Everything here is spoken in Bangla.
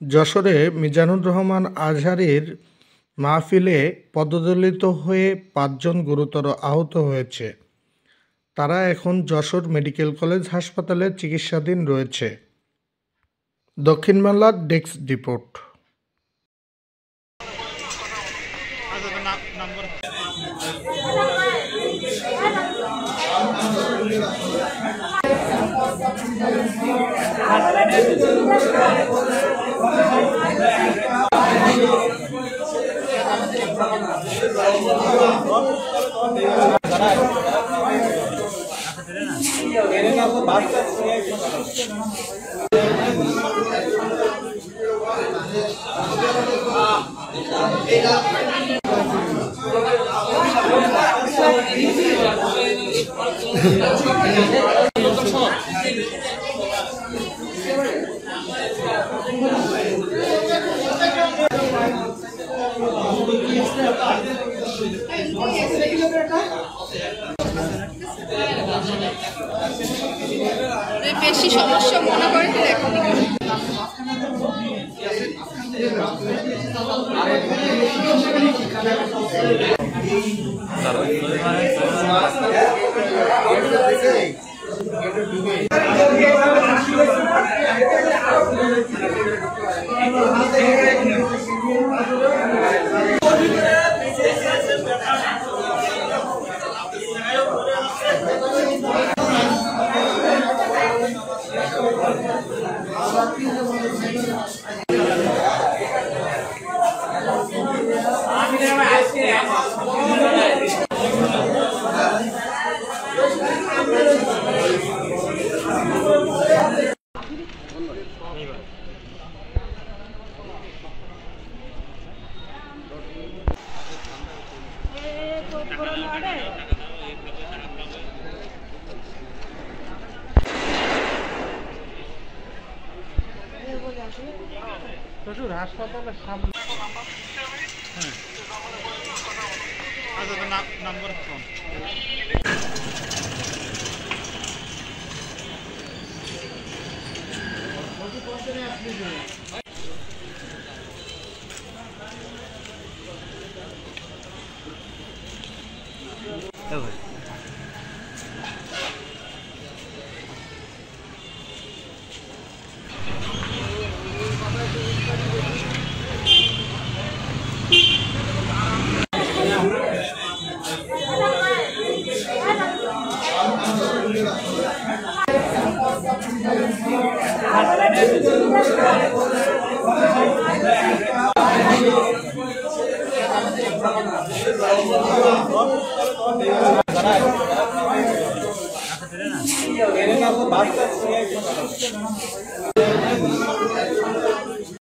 যশোরে মিজানুর রহমান আজহারীর মাহফিলে পদদলিত হয়ে ৫ জন গুরুতর আহত হয়েছে। তারা এখন যশোর মেডিকেল কলেজ হাসপাতালে চিকিৎসাধীন রয়েছে। দক্ষিণ বাংলার ডেস্ক রিপোর্ট। বেশি সমস্যা মনে করে এখন হাসপাতালের সামনে নাম্বার ফোন বাচ্চা